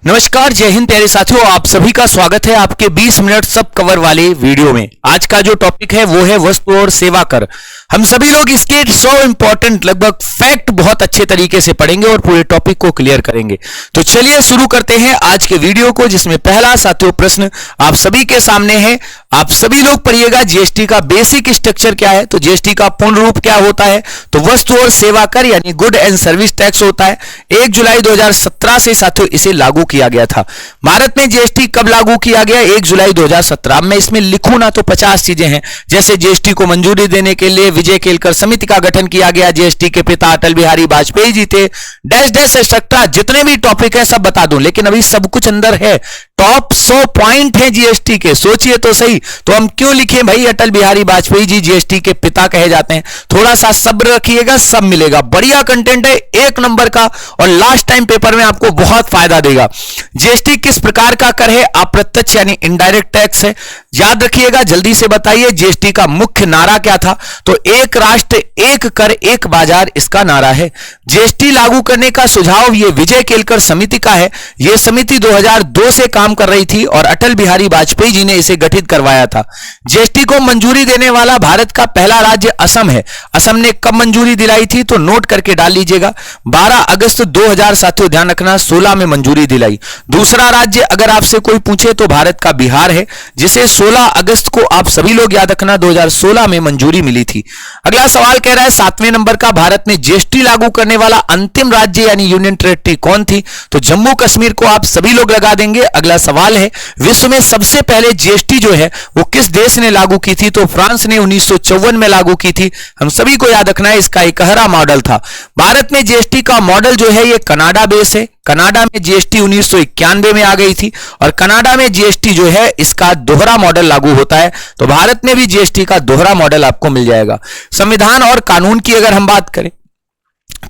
नमस्कार, जय हिंद प्यारे साथियों। आप सभी का स्वागत है आपके 20 मिनट सब कवर वाले वीडियो में। आज का जो टॉपिक है वो है वस्तु और सेवा कर। हम सभी लोग इसके 100 इंपॉर्टेंट लगभग फैक्ट बहुत अच्छे तरीके से पढ़ेंगे और पूरे टॉपिक को क्लियर करेंगे। तो चलिए शुरू करते हैं आज के वीडियो को, जिसमें पहला साथियों प्रश्न आप सभी के सामने है। आप सभी लोग पढ़िएगा जीएसटी का बेसिक स्ट्रक्चर क्या है। तो जीएसटी का पूर्ण रूप क्या होता है? तो वस्तु और सेवा कर यानी गुड एंड सर्विस टैक्स होता है। 1 जुलाई 2017 से साथियों इसे लागू किया गया था। भारत में जीएसटी कब लागू किया गया? 1 जुलाई 2017 में। इसमें लिखूं ना तो 50 चीजें हैं, जैसे जीएसटी को मंजूरी देने के लिए विजय केलकर समिति का गठन किया गया, जीएसटी के पिता अटल बिहारी वाजपेयी जी थे, डैश डैश एक्सेट्रा, जितने भी टॉपिक है सब बता दूं, लेकिन अभी सब कुछ अंदर है। टॉप 100 पॉइंट है जीएसटी के, सोचिए तो सही। तो हम क्यों लिखें भाई अटल बिहारी वाजपेयी जी जीएसटी के पिता कहे जाते हैं? थोड़ा सा सब्र रखिएगा, सब मिलेगा। बढ़िया कंटेंट है, 1 नंबर का, और लास्ट टाइम पेपर में आपको बहुत फायदा देगा। जीएसटी किस प्रकार का कर है? अप्रत्यक्ष यानी इनडायरेक्ट टैक्स है। याद रखिएगा, जल्दी से बताइए जीएसटी का मुख्य नारा क्या था? तो एक राष्ट्र एक कर एक बाजार, इसका नारा है। जीएसटी लागू करने का सुझाव ये विजय केलकर समिति का है। यह समिति 2002 से काम कर रही थी और अटल बिहारी वाजपेयी जी ने इसे गठित करवाया था। जीएसटी को मंजूरी देने वाला भारत का पहला राज्य असम है। असम ने कब मंजूरी दिलाई थी? तो नोट करके डाल लीजिएगा, 12 अगस्त 2000 साथियों ध्यान रखना, 16 में मंजूरी दिलाई। दूसरा राज्य अगर आपसे कोई पूछे तो भारत का बिहार है, जिसे 16 अगस्त को आप सभी लोग याद रखना 2016 में मंजूरी मिली थी। अगला सवाल कह रहा है 7वें नंबर का, भारत में जीएसटी लागू करने वाला अंतिम राज्य यानी यूनियन टेरिटरी कौन थी? तो जम्मू कश्मीर को आप सभी लोग लगा देंगे। अगला सवाल है विश्व में सबसे पहले जीएसटी जो है वो किस देश ने लागू की थी? तो फ्रांस ने 1954 में लागू की थी। हम सभी को याद रखना है इसका इकहरा मॉडल था। भारत में जीएसटी का मॉडल जो है ये कनाडा बेस है। कनाडा में जीएसटी 1991 में आ गई थी और कनाडा में जीएसटी जो है इसका दोहरा मॉडल लागू होता है। तो भारत में भी जीएसटी का दोहरा मॉडल आपको मिल जाएगा। संविधान और कानून की अगर हम बात करें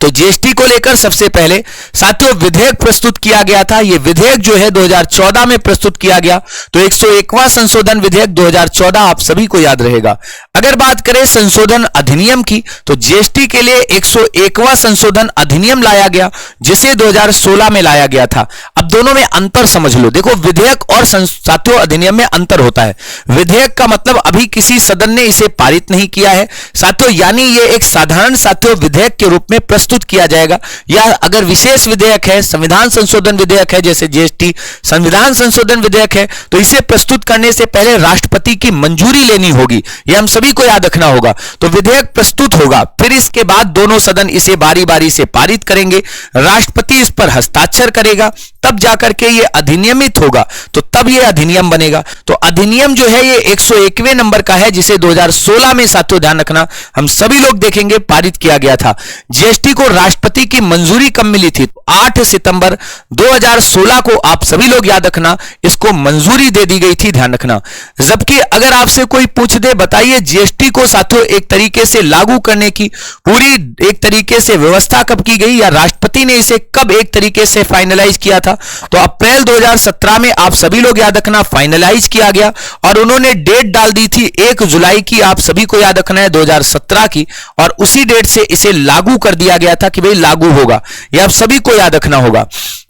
तो जीएसटी को लेकर सबसे पहले साथियों विधेयक प्रस्तुत किया गया था। यह विधेयक जो है 2014 में प्रस्तुत किया गया। तो 101वां संशोधन विधेयक 2014 आप सभी को याद रहेगा। अगर बात करें संशोधन अधिनियम की तो जीएसटी के लिए 101वां संशोधन अधिनियम लाया गया, जिसे 2016 में लाया गया था। अब दोनों में अंतर समझ लो। देखो, विधेयक और साथियों अधिनियम में अंतर होता है। विधेयक का मतलब अभी किसी सदन ने इसे पारित नहीं किया है साथियों, यानी ये एक साधारण साथियों विधेयक के रूप में प्रस्तुत किया जाएगा। या अगर विशेष विधेयक है, संविधान संशोधन विधेयक है, जैसे जीएसटी संविधान संशोधन विधेयक है, तो इसे प्रस्तुत करने से पहले राष्ट्रपति की मंजूरी लेनी होगी। यह हम सभी को याद रखना होगा। तो विधेयक प्रस्तुत होगा, फिर इसके बाद दोनों सदन इसे बारी बारी से पारित करेंगे, राष्ट्रपति इस पर हस्ताक्षर करेगा, तब जाकर के ये अधिनियमित होगा, तो तब ये अधिनियम बनेगा। तो अधिनियम जो है ये 101वें नंबर का है, जिसे 2016 में साथियों ध्यान रखना हम सभी लोग देखेंगे पारित किया गया था। जीएसटी को राष्ट्रपति की मंजूरी कब मिली थी? 8 सितंबर 2016 को आप सभी लोग याद रखना इसको मंजूरी दे दी गई थी, ध्यान रखना। जबकि अगर आपसे कोई पूछ दे बताइए जीएसटी को साथियों एक तरीके से लागू करने की पूरी एक तरीके से व्यवस्था कब की गई, या राष्ट्रपति ने इसे कब एक तरीके से फाइनलाइज किया था? तो अप्रैल 2017 में आप सभी लोग याद रखना फाइनलाइज किया गया, और उन्होंने डेट डाल दी थी 1 जुलाई की, आप सभी को याद रखना है 2017 की, और उसी डेट से इसे लागू कर दिया गया था कि भाई लागू होगा। यह आप सभी को याद रखना होगा।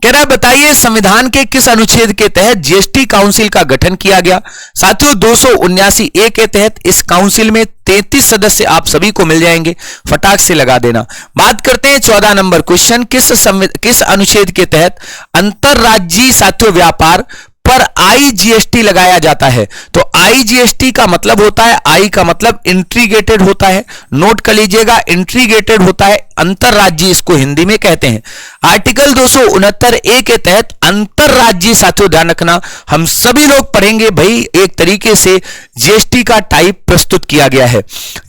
कह रहा है बताइए संविधान के किस अनुच्छेद के तहत जीएसटी काउंसिल का गठन किया गया? साथियों 279A के तहत इस काउंसिल में 33 सदस्य आप सभी को मिल जाएंगे, फटाक से लगा देना। बात करते हैं 14 नंबर क्वेश्चन, किस अनुच्छेद के तहत अंतरराज्यीय साथियों व्यापार पर आईजीएसटी लगाया जाता है? तो आईजीएसटी का मतलब होता है, आई का मतलब इंटीग्रेटेड होता है, नोट कर लीजिएगा, इंटीग्रेटेड होता है, अंतरराज्यीय इसको हिंदी में कहते हैं। आर्टिकल 269A के तहत अंतरराज्यीय साथियों ध्यान रखना हम सभी लोग पढ़ेंगे भाई, एक तरीके से जीएसटी का टाइप प्रस्तुत किया गया है।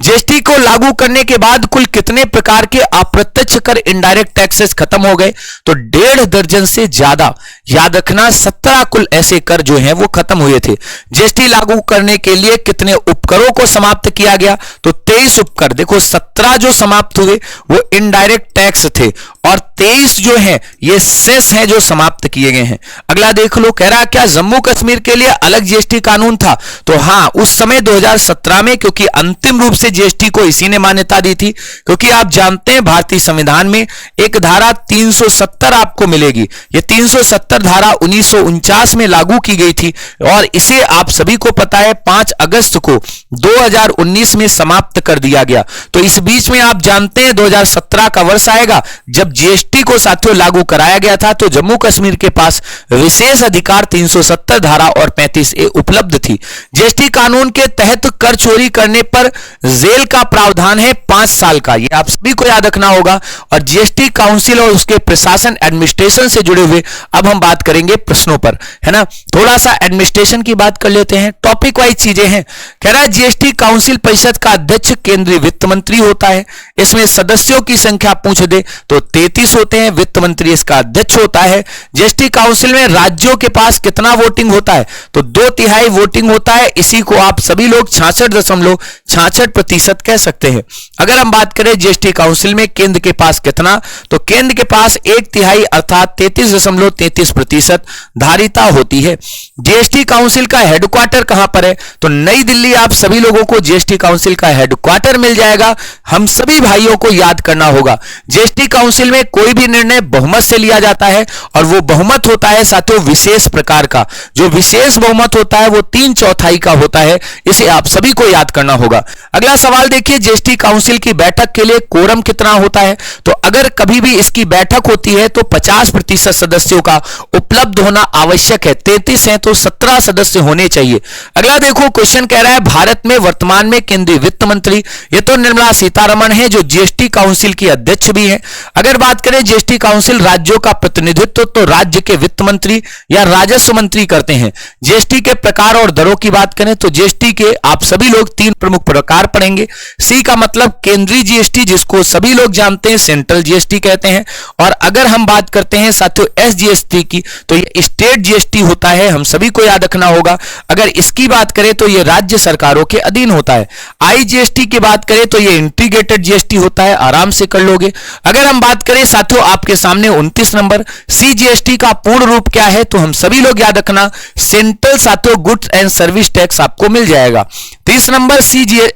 जीएसटी को लागू करने के बाद कुल कितने प्रकार के अप्रत्यक्ष कर इनडायरेक्ट टैक्सेस खत्म हो गए? तो 1.5 दर्जन से ज्यादा, याद रखना 17 कुल ऐसे कर जो हैं वो खत्म हुए थे। जीएसटी लागू करने के लिए कितने उपकरों को समाप्त किया गया? तो 23 उपकर, देखो 17 जो समाप्त हुए वो इनडायरेक्ट टैक्स थे और 23 जो है ये सेस हैं जो समाप्त किए गए हैं। अगला देख लो, कह रहा क्या जम्मू कश्मीर के लिए अलग जीएसटी कानून था? तो हाँ, उस समय 2017 में, क्योंकि अंतिम रूप से जीएसटी को इसी ने मान्यता दी थी, क्योंकि आप जानते हैं भारतीय संविधान में एक धारा 370 आपको मिलेगी। ये 370 धारा 1949 में लागू की गई थी और इसे आप सभी को पता है 5 अगस्त को 2019 में समाप्त कर दिया गया। तो इस बीच में आप जानते हैं 2017 का वर्ष आएगा जब जीएसटी को साथियों लागू कराया गया था। तो जम्मू कश्मीर के पास विशेष अधिकार 370 धारा और 35A उपलब्ध थी। जीएसटी कानून के तहत कर चोरी करने पर जेल का प्रावधान है 5 साल का, ये आप सभी को याद रखना होगा। और जीएसटी काउंसिल और उसके प्रशासन एडमिनिस्ट्रेशन से जुड़े हुए अब हम बात करेंगे प्रश्नों पर, है ना। थोड़ा सा एडमिनिस्ट्रेशन की बात कर लेते हैं, टॉपिक वाइज चीजें हैं। कह रहा है जीएसटी काउंसिल परिषद का अध्यक्ष केंद्रीय वित्त मंत्री होता है। इसमें सदस्यों की संख्या पूछ दे तो 33 होते हैं, वित्त मंत्री इसका अध्यक्ष होता है। जीएसटी काउंसिल में राज्यों के पास कितना वोटिंग होता है? तो 2/3 वोटिंग होता है। इसी को आप सभी लोग 66.66% कह सकते हैं। अगर हम बात करें जीएसटी काउंसिल में केंद्र के पास कितना, तो केंद्र के पास 1/3 अर्थात 33.33% धारिता होती है। जीएसटी काउंसिल का हेडक्वार्टर कहां पर है? तो नई दिल्ली आप सभी लोगों को जीएसटी काउंसिल का हेडक्वार्टर मिल जाएगा। हम सभी भाइयों को याद करना होगा, जीएसटी काउंसिल में कोई भी निर्णय बहुमत से लिया जाता है और वो बहुमत होता है साथियों विशेष प्रकार का। जो विशेष बहुमत होता है वो 3/4 का होता है, इसे आप सभी को याद करना होगा। अगला सवाल देखिए, जीएसटी काउंसिल की बैठक के लिए कोरम कितना होता है? तो अगर कभी भी इसकी बैठक होती है तो 50% सदस्यों का उपलब्ध होना आवश्यक है। 33 है तो 17 सदस्य होने चाहिए। अगला देखो, क्वेश्चन कह रहा है भारत में वर्तमान में केंद्रीय वित्त मंत्री, ये तो निर्मला सीतारमण है जो जीएसटी काउंसिल की अध्यक्ष भी है। अगर बात करें जीएसटी काउंसिल राज्यों का प्रतिनिधित्व तो राज्य के वित्त मंत्री या राजस्व मंत्री करते हैं। जीएसटी के प्रकार और दरों की बात करें तो जीएसटी के आप सभी लोग 3 प्रमुख प्रकार पढ़ेंगे। सी का मतलब केंद्रीय जीएसटी, जिसको सभी लोग जानते हैं सेंट्रल जीएसटी कहते हैं। और अगर हम बात करते हैं साथियों एसजीएसटी की तो ये स्टेट जीएसटी होता है, हम सभी को याद रखना होगा। अगर इसकी बात करें तो ये राज्य सरकारों के अधीन होता है। आईजीएसटी की बात करें तो ये इंटीग्रेटेड जीएसटी होता है, आराम से कर लोगे। अगर हम बात करें साथियों आपके सामने 29 नंबर सीजीएसटी का पूर्ण रूप क्या है, तो हम सभी लोग याद रखना सेंट्रल साथियों गुड्स एंड सर्विस टैक्स आपको मिल जाएगा। 30 नंबर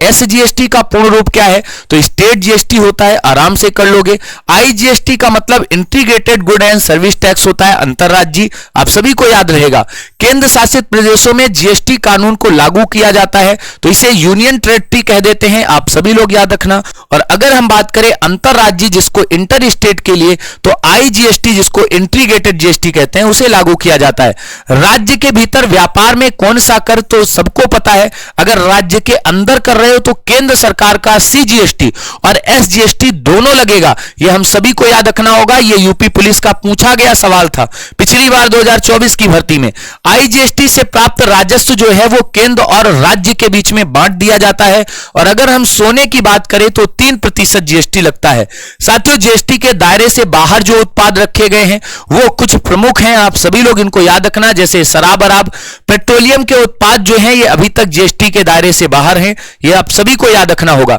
एसजीएसटी का पूर्ण रूप क्या है, तो स्टेट जीएसटी होता है, आराम से कर लोगे। आईजीएसटी का मतलब integrated good and service tax होता है, अंतरराज्यीय, आप सभी को याद रहेगा। केंद्र शासित प्रदेशों में जीएसटी कानून को लागू किया जाता है तो इसे यूनियन टेरिटरी कह देते हैं, आप सभी लोग याद रखना। और अगर हम बात करें अंतरराज्यीय जिसको इंटर स्टेट के लिए, तो आईजीएसटी जिसको इंटीग्रेटेड जीएसटी कहते हैं उसे लागू किया जाता है। राज्य के भीतर व्यापार में कौन सा कर, तो सबको पता है। अगर राज्य के अंदर कर रहे हो तो केंद्र सरकार का सीजीएसटी और एसजीएसटी दोनों लगेगा, ये हम सभी को याद रखना होगा। ये यूपी पुलिस का पूछा गया सवाल था पिछली बार 2024 की भर्ती में। आईजीएसटी से प्राप्त राजस्व जो है वो केंद्र और राज्य के बीच में बांट दिया जाता है। और अगर हम सोने की बात करें तो 3% जीएसटी लगता है। साथियों जीएसटी के दायरे से बाहर जो उत्पाद रखे गए हैं वो कुछ प्रमुख हैं, आप सभी लोग इनको याद रखना। जैसे शराब अराब पेट्रोलियम के उत्पाद जो हैं ये अभी तक जीएसटी के दायरे से बाहर हैं, ये आप सभी को याद रखना होगा।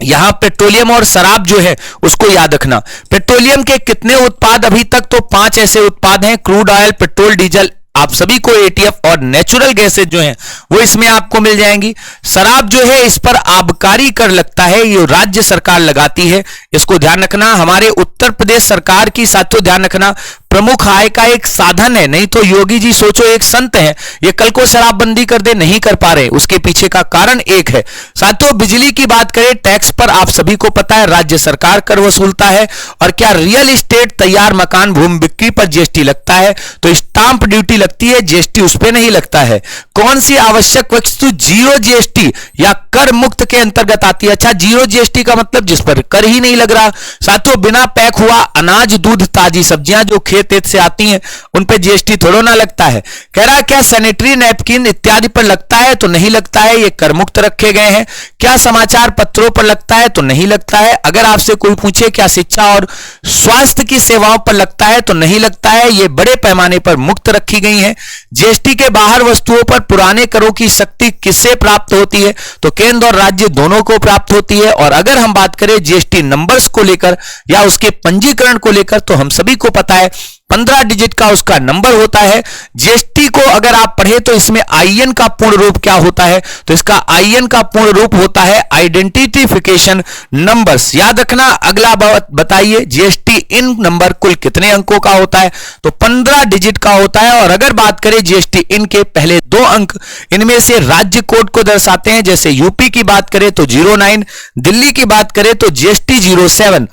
यहां पेट्रोलियम और शराब जो है उसको याद रखना। पेट्रोलियम के कितने उत्पाद अभी तक, तो 5 ऐसे उत्पाद हैं, क्रूड ऑयल, पेट्रोल, डीजल, आप सभी को एटीएफ और नेचुरल गैसेज जो हैं वो इसमें आपको मिल जाएंगी। शराब जो है इस पर आबकारी कर लगता है, ये राज्य सरकार लगाती है, इसको ध्यान रखना। हमारे उत्तर प्रदेश सरकार की साथियों ध्यान रखना प्रमुख आय का एक साधन है। नहीं तो योगी जी सोचो एक संत है, ये कल को शराबबंदी कर दे, नहीं कर पा रहे, उसके पीछे का कारण एक है। साथियों बिजली की बात करें, टैक्स पर आप सभी को पता है राज्य सरकार कर वसूलता है। और क्या रियल एस्टेट तैयार मकान भूमि बिक्री पर जीएसटी लगता है, तो स्टांप ड्यूटी लगती है, जीएसटी उस पर नहीं लगता है। कौन सी आवश्यक वस्तु जीरो जीएसटी या कर मुक्त के अंतर्गत आती है? अच्छा, जीरो जीएसटी का मतलब जिस पर कर ही नहीं लग रहा। साथियों बिना पैक हुआ अनाज, दूध, ताजी सब्जियां जो खेत से आती हैं उन पे जीएसटी थोड़ा ना लगता है। कह रहा है क्या सैनिटरी नैपकिन इत्यादि पर लगता है, तो नहीं लगता है, ये कर मुक्त रखे गए हैं। क्या समाचार पत्रों पर लगता है, तो नहीं लगता है। अगर आपसे कोई पूछे क्या शिक्षा और स्वास्थ्य की सेवाओं पर लगता है, तो नहीं लगता है, ये बड़े पैमाने पर मुक्त रखी गई हैं। जीएसटी के बाहर वस्तुओं पर पुराने करों की शक्ति किससे प्राप्त होती है? तो केंद्र और राज्य दोनों को प्राप्त होती है। और अगर हम बात करें जीएसटी नंबर्स को लेकर या उसके पंजीकरण को लेकर, तो हम सभी को पता है 15 डिजिट का उसका नंबर होता है। जीएसटी को अगर आप पढ़े तो इसमें आईएन का पूर्ण रूप क्या होता है? तो इसका आईएन का पूर्ण रूप होता है आइडेंटिफिकेशन नंबर्स। याद रखना। अगला बताइए, जीएसटी इन नंबर कुल कितने अंकों का होता है? तो 15 डिजिट का होता है। और अगर बात करें जीएसटी इन के पहले 2 अंक इनमें से राज्य कोड को दर्शाते हैं। जैसे यूपी की बात करें तो 09, दिल्ली की बात करें तो जीएसटी 07।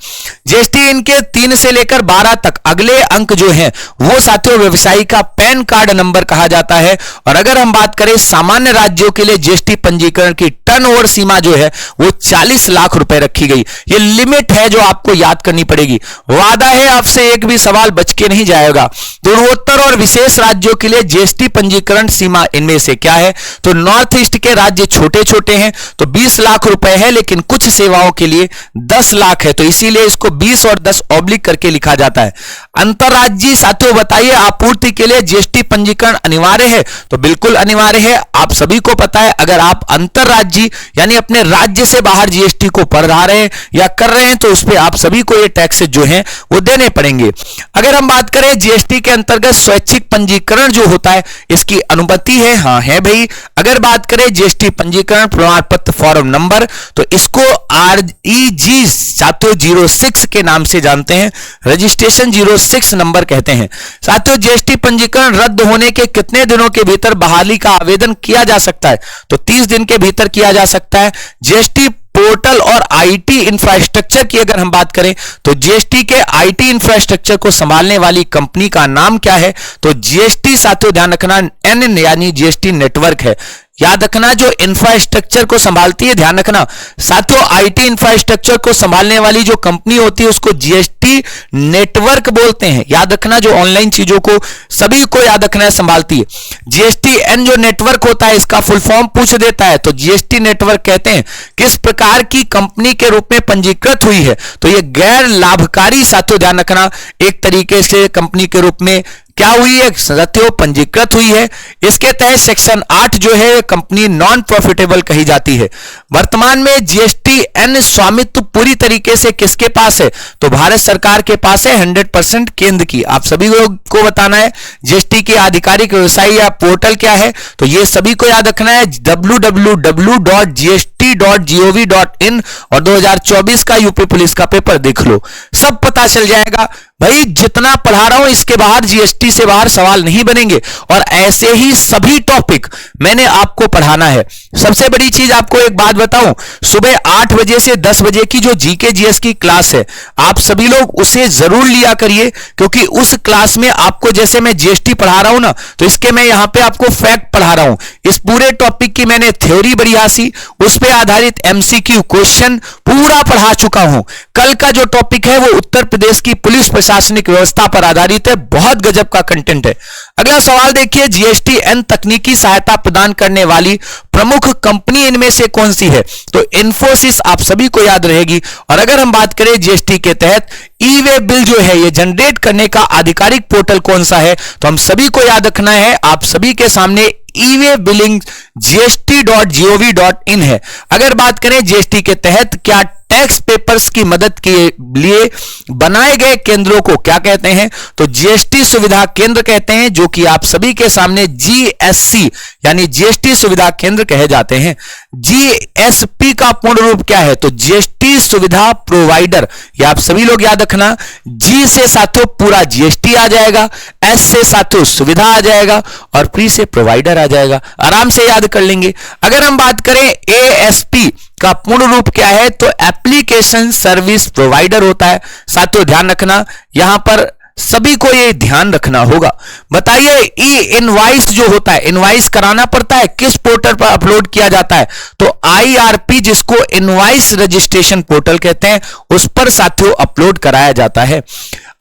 जीएसटी इन के 3 से लेकर 12 तक अगले अंक जो है वो साथियों व्यवसायी का पैन कार्ड नंबर कहा जाता है। और अगर हम बात करें सामान्य राज्यों के लिए जीएसटी पंजीकरण की टर्नओवर सीमा जो है वो 40 लाख रुपए रखी गई। ये लिमिट है जो आपको याद करनी पड़ेगी। वादा है आपसे एक भी सवाल बच के नहीं जाएगा। पूर्वोत्तर और विशेष राज्यों के लिए जीएसटी पंजीकरण सीमा इनमें से क्या है? तो नॉर्थ ईस्ट के राज्य छोटे छोटे हैं तो 20 लाख रुपए है, लेकिन कुछ सेवाओं के लिए 10 लाख है, तो इसीलिए इसको 20 और 10 ऑब्लिक करके लिखा जाता है। अंतरराज्यीय साथियों बताइए, आपूर्ति के लिए जीएसटी पंजीकरण अनिवार्य है? तो बिल्कुल अनिवार्य है। आप सभी को पता है अगर आप अंतरराज्यीय यानी अपने राज्य से बाहर जीएसटी को पढ़ा रहे हैं या कर रहे हैं तो उस पर आप सभी को ये टैक्स जो है वो देने पड़ेंगे। अगर हम बात करें जीएसटी के अंतर्गत स्वैच्छिक पंजीकरण जो होता है इसकी अनुमति है? हाँ है भाई। अगर बात करें जीएसटी पंजीकरण प्रमाण पत्र फॉर्म नंबर, तो इसको REG साथियों 06 के नाम से जानते हैं, रजिस्ट्रेशन 06 नंबर कहते हैं। साथियों जीएसटी पंजीकरण रद्द होने के कितने दिनों के भीतर बहाली का आवेदन किया जा सकता है? तो 30 दिन के भीतर किया जा सकता है। जीएसटी पोर्टल और आईटी इंफ्रास्ट्रक्चर की अगर हम बात करें तो जीएसटी के आईटी इंफ्रास्ट्रक्चर को संभालने वाली कंपनी का नाम क्या है? तो जीएसटी साथियों ध्यान रखना एन यानी जीएसटी नेटवर्क है। याद रखना जो इंफ्रास्ट्रक्चर को संभालती है, ध्यान रखना साथियों आईटी इंफ्रास्ट्रक्चर को संभालने वाली जो कंपनी होती है उसको जीएसटी नेटवर्क बोलते हैं। याद रखना जो ऑनलाइन चीजों को सभी को याद रखना है संभालती है। जीएसटीएन जो नेटवर्क होता है इसका फुल फॉर्म पूछ देता है तो जीएसटी नेटवर्क कहते हैं किस प्रकार की कंपनी के रूप में पंजीकृत हुई है? तो ये गैर लाभकारी साथियों ध्यान रखना एक तरीके से कंपनी के रूप में क्या हुई है? साथियों पंजीकृत हुई है। इसके तहत सेक्शन 8 जो है कंपनी नॉन प्रॉफिटेबल कही जाती है। वर्तमान में जीएसटीएन स्वामित्व पूरी तरीके से किसके पास है? तो भारत सरकार के पास है 100% केंद्र की। आप सभी को बताना है जीएसटी की आधिकारिक वेबसाइट या पोर्टल क्या है, तो ये सभी को याद रखना है www.gst.gov.in और 2024 का यूपी पुलिस का पेपर देख लो, सब पता चल जाएगा। भाई जितना पढ़ा रहा हूं इसके बाहर जीएसटी से बाहर सवाल नहीं बनेंगे और ऐसे ही सभी टॉपिक मैंने आपको पढ़ाना है। सबसे बड़ी चीज आपको एक बात बताऊं, सुबह 8 बजे से 10 बजे की जो जीके जीएस की क्लास है आप सभी लोग उसे जरूर लिया करिए, क्योंकि उस क्लास में आपको जैसे मैं जीएसटी पढ़ा रहा हूं ना, तो इसके मैं यहां पे आपको फैक्ट पढ़ा रहा हूं। इस पूरे टॉपिक की मैंने थ्योरी बढ़िया सी उस पर आधारित एमसीक्यू क्वेश्चन पूरा पढ़ा चुका हूं। कल का जो टॉपिक है वो उत्तर प्रदेश की पुलिस प्रशासनिक व्यवस्था पर आधारित है, बहुत गजब का कंटेंट है। अगला सवाल देखिए, जीएसटीएन तकनीकी सहायता प्रदान करने वाली प्रमुख कंपनी इनमें से कौन सी है? तो इन्फोसिस आप सभी को याद रहेगी। और अगर हम बात करें जीएसटी के तहत ई वे बिल जो है ये जनरेट करने का आधिकारिक पोर्टल कौन सा है? तो हम सभी को याद रखना है, आप सभी के सामने ई वे बिलिंग gst.gov.in है। अगर बात करें जीएसटी के तहत क्या टैक्स पेपर्स की मदद के लिए बनाए गए केंद्रों को क्या कहते हैं? तो जीएसटी सुविधा केंद्र कहते हैं, जो कि आप सभी के सामने जीएससी यानी जीएसटी सुविधा केंद्र कहे जाते हैं। जीएसपी का पूर्ण रूप क्या है? तो जीएसटी सुविधा प्रोवाइडर। ये आप सभी लोग याद रखना, जी से साथियों पूरा जीएसटी आ जाएगा, एस से साथियों सुविधा आ जाएगा और पी से प्रोवाइडर आ जाएगा। आराम से याद कर लेंगे। अगर हम बात करें एएसपी का पूर्ण रूप क्या है? तो एप्लीकेशन सर्विस प्रोवाइडर होता है। साथियों ध्यान रखना, यहां पर सभी को ये ध्यान रखना होगा। बताइए ई इनवाइस जो होता है, इनवाइस कराना पड़ता है, किस पोर्टल पर अपलोड किया जाता है? तो आईआरपी जिसको इनवाइस रजिस्ट्रेशन पोर्टल कहते हैं उस पर साथियों अपलोड कराया जाता है।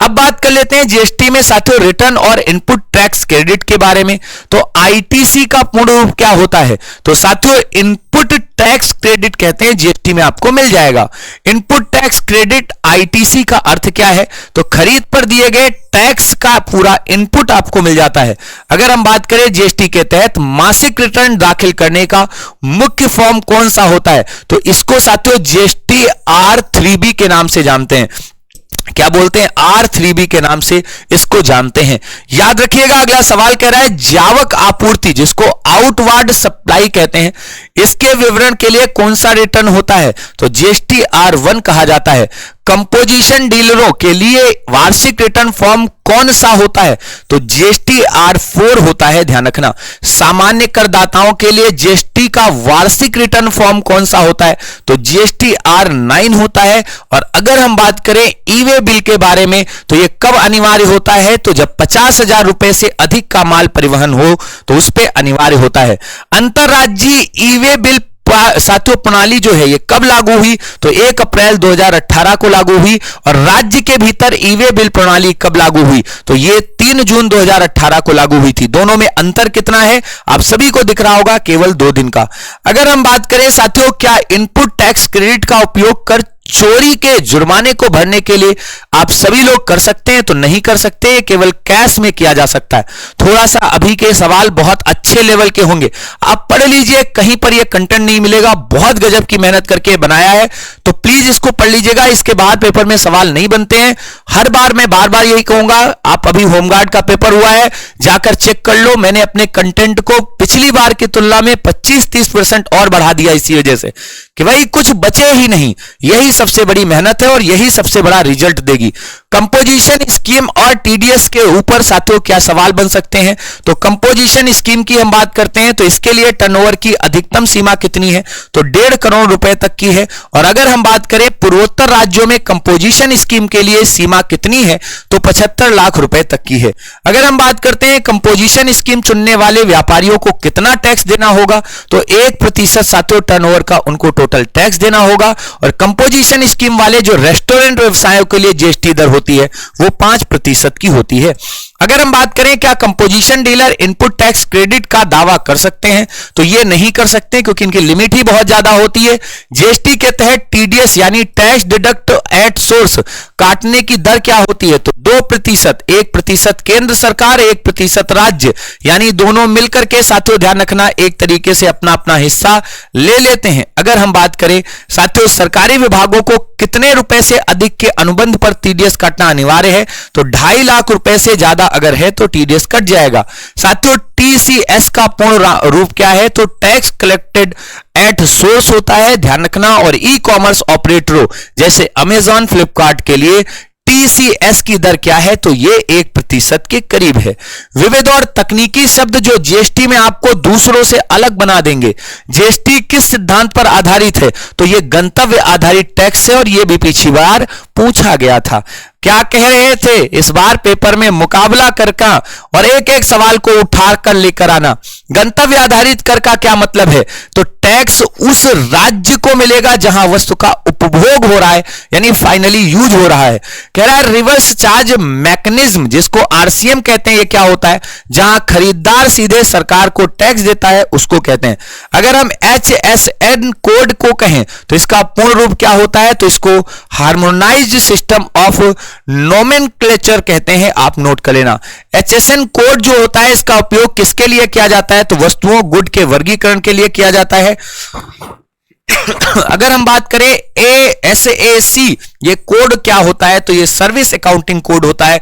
अब बात कर लेते हैं जीएसटी में साथियों रिटर्न और इनपुट टैक्स क्रेडिट के बारे में। तो आईटीसी का पूर्ण रूप क्या होता है? तो साथियों इनपुट टैक्स क्रेडिट कहते हैं, जीएसटी में आपको मिल जाएगा। इनपुट टैक्स क्रेडिट आईटीसी का अर्थ क्या है? तो खरीद पर दिए गए टैक्स का पूरा इनपुट आपको मिल जाता है। अगर हम बात करें जीएसटी के तहत मासिक रिटर्न दाखिल करने का मुख्य फॉर्म कौन सा होता है? तो इसको साथियों जीएसटी R3B के नाम से जानते हैं। क्या बोलते हैं? R3B के नाम से इसको जानते हैं। याद रखिएगा, अगला सवाल कह रहा है जावक आपूर्ति, जिसको आउटवार्ड सप्लाई कहते हैं, इसके विवरण के लिए कौन सा रिटर्न होता है? तो जीएसटी R1 कहा जाता है। कंपोजिशन डीलरों के लिए वार्षिक रिटर्न फॉर्म कौन सा होता है? तो जीएसटी R4 होता है, ध्यान रखना। सामान्य करदाताओं के लिए जीएसटी का वार्षिक रिटर्न फॉर्म कौन सा होता है? तो जीएसटी R9 होता है। और अगर हम बात करें ई वे बिल के बारे में, तो यह कब अनिवार्य होता है? तो जब 50,000 रुपए से अधिक का माल परिवहन हो तो उस पर अनिवार्य होता है। अंतरराज्यीय ई वे बिल साथियों प्रणाली जो है ये कब लागू हुई? तो 1 अप्रैल 2018 को लागू हुई। और राज्य के भीतर ई वे बिल प्रणाली कब लागू हुई? तो ये 3 जून 2018 को लागू हुई थी। दोनों में अंतर कितना है आप सभी को दिख रहा होगा, केवल 2 दिन का। अगर हम बात करें साथियों, क्या इनपुट टैक्स क्रेडिट का उपयोग कर चोरी के जुर्माने को भरने के लिए आप सभी लोग कर सकते हैं? तो नहीं कर सकते, केवल कैश में किया जा सकता है। थोड़ा सा अभी के सवाल बहुत अच्छे लेवल के होंगे, आप पढ़ लीजिए, कहीं पर यह कंटेंट नहीं मिलेगा, बहुत गजब की मेहनत करके बनाया है, तो प्लीज इसको पढ़ लीजिएगा। इसके बाद पेपर में सवाल नहीं बनते हैं। हर बार मैं बार बार यही कहूंगा, आप अभी होमगार्ड का पेपर हुआ है, जाकर चेक कर लो। मैंने अपने कंटेंट को पिछली बार की तुलना में 25-30% और बढ़ा दिया, इसी वजह से कि भाई कुछ बचे ही नहीं। यही सबसे बड़ी मेहनत है और यही सबसे बड़ा रिजल्ट देगी। कंपोजिशन स्कीम और टीडीएस के ऊपर साथियों क्या सवाल बन सकते हैं? तो कंपोजिशन स्कीम की हम बात करते हैं तो इसके लिए टर्नओवर की अधिकतम सीमा कितनी है? तो 1.5 करोड़ रुपए तक की है। और अगर हम बात करें पूर्वोत्तर राज्यों में कंपोजिशन स्कीम के लिए सीमा कितनी है? तो 75 लाख रुपए तक की है। अगर हम बात करते हैं कंपोजिशन स्कीम चुनने वाले व्यापारियों को कितना टैक्स देना होगा? तो 1% साथियों टर्नओवर का उनको टोटल टैक्स देना होगा। और कंपोजिशन स्कीम वाले जो रेस्टोरेंट व्यवसायों के लिए जीएसटी दर होती है वो 5% की होती है। अगर हम बात करें क्या composition dealer input tax credit का दावा कर सकते हैं? तो ये नहीं कर सकते, क्योंकि इनकी लिमिट ही बहुत ज्यादा होती है। जीएसटी के तहत टीडीएस यानी टैक्स डिडक्ट एट सोर्स काटने की दर क्या होती है? तो 2%, 1% केंद्र सरकार, 1% राज्य, यानी दोनों मिलकर के साथियों ध्यान रखना एक तरीके से अपना अपना हिस्सा ले लेते हैं। अगर हम बात करें साथियों सरकारी विभागों को कितने रुपए से अधिक के अनुबंध पर टीडीएस काटना अनिवार्य है? तो 2.5 लाख रुपए से ज्यादा अगर है तो टीडीएस कट जाएगा। साथियों टीसीएस का पूर्ण रूप क्या है? तो टैक्स कलेक्टेड एट सोर्स होता है, ध्यान रखना। और ई कॉमर्स ऑपरेटरों जैसे अमेजॉन, फ्लिपकार्ट के लिए टीसीएस की दर क्या है? तो ये 1% के करीब है। विविध और तकनीकी शब्द जो जीएसटी में आपको दूसरों से अलग बना देंगे। जीएसटी किस सिद्धांत पर आधारित है? तो ये गंतव्य आधारित टैक्स है और ये भी पिछली बार पूछा गया था। क्या कह रहे थे? इस बार पेपर में मुकाबला कर का और एक एक सवाल को उठा कर लेकर आना। गंतव्य आधारित कर का क्या मतलब है? तो टैक्स उस राज्य को मिलेगा जहां वस्तु का उपभोग हो रहा है, यानी फाइनली यूज हो रहा है। कह रहा है रिवर्स चार्ज मैकेनिज्म, जिसको आरसीएम कहते हैं, ये क्या होता है? जहां खरीदार सीधे सरकार को टैक्स देता है, उसको कहते हैं। अगर हम HSN कोड को कहें तो इसका पूर्ण रूप क्या होता है? तो इसको हार्मोनाइज्ड सिस्टम ऑफ नोमेनक्लेचर कहते हैं, आप नोट कर लेना। HSN कोड जो होता है इसका उपयोग किसके लिए किया जाता है? तो वस्तुओं गुड के वर्गीकरण के लिए किया जाता है। अगर हम बात करें ASAC, ये कोड क्या होता है? तो ये सर्विस अकाउंटिंग कोड होता है।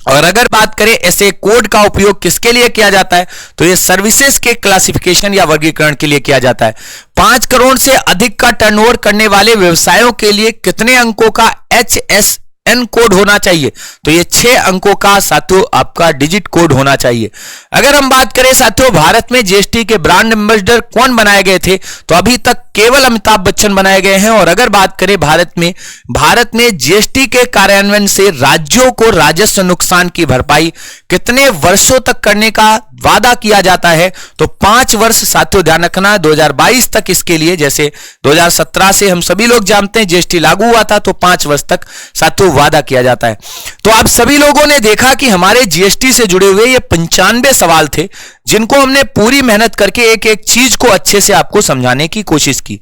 और अगर बात करें ऐसे कोड का उपयोग किसके लिए किया जाता है? तो ये सर्विसेज के क्लासिफिकेशन या वर्गीकरण के लिए किया जाता है। 5 करोड़ से अधिक का टर्नओवर करने वाले व्यवसायों के लिए कितने अंकों का HSN कोड होना चाहिए? तो ये 6 अंकों का साथियों आपका डिजिट कोड होना चाहिए। अगर हम बात करें साथियों भारत में जीएसटी के ब्रांड एम्बेसडर कौन बनाए गए थे? तो अभी तक केवल अमिताभ बच्चन बनाए गए हैं। और अगर बात करें भारत में जीएसटी के कार्यान्वयन से राज्यों को राजस्व नुकसान की भरपाई कितने वर्षों तक करने का वादा किया जाता है, तो 5 वर्ष साथियों ध्यान रखना। 2022 तक इसके लिए, जैसे 2017 से हम सभी लोग जानते हैं जीएसटी लागू हुआ था, तो 5 वर्ष तक साथियों वादा किया जाता है। तो आप सभी लोगों ने देखा कि हमारे जीएसटी से जुड़े हुए ये 95 सवाल थे, जिनको हमने पूरी मेहनत करके एक एक चीज को अच्छे से आपको समझाने की कोशिश की।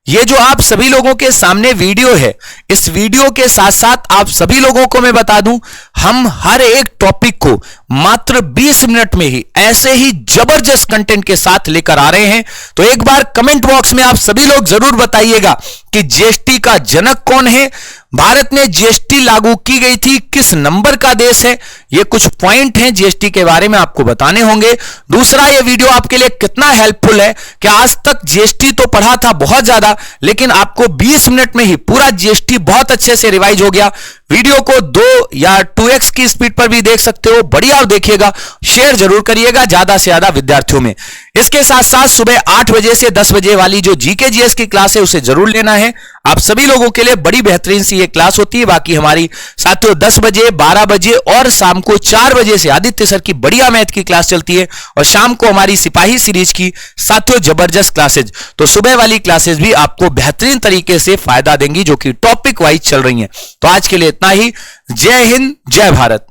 ये जो आप सभी लोगों के सामने वीडियो है, इस वीडियो के साथ साथ आप सभी लोगों को मैं बता दूं, हम हर एक टॉपिक को मात्र 20 मिनट में ही ऐसे ही जबरदस्त कंटेंट के साथ लेकर आ रहे हैं। तो एक बार कमेंट बॉक्स में आप सभी लोग जरूर बताइएगा कि जीएसटी का जनक कौन है, भारत में जीएसटी लागू की गई थी किस नंबर का देश है। ये कुछ पॉइंट हैं जीएसटी के बारे में आपको बताने होंगे। दूसरा, ये वीडियो आपके लिए कितना हेल्पफुल है कि आज तक जीएसटी तो पढ़ा था बहुत ज्यादा, लेकिन आपको 20 मिनट में ही पूरा जीएसटी बहुत अच्छे से रिवाइज हो गया। वीडियो को 2 या 2x की स्पीड पर भी देख सकते हो, बढ़िया देखिएगा, शेयर जरूर करिएगा ज्यादा से ज्यादा विद्यार्थियों में। इसके साथ साथ सुबह 8 बजे से 10 बजे वाली जो जीके जीएस की क्लास है उसे जरूर लेना है। आप सभी लोगों के लिए बड़ी बेहतरीन सी ये क्लास होती है। बाकी हमारी साथियों 10 बजे, 12 बजे और शाम को 4 बजे से आदित्य सर की बढ़िया मैथ की क्लास चलती है, और शाम को हमारी सिपाही सीरीज की साथियों जबरदस्त क्लासेज। तो सुबह वाली क्लासेज भी आपको बेहतरीन तरीके से फायदा देंगी, जो कि टॉपिक वाइज चल रही हैं। तो आज के लिए इतना ही। जय हिंद, जय भारत।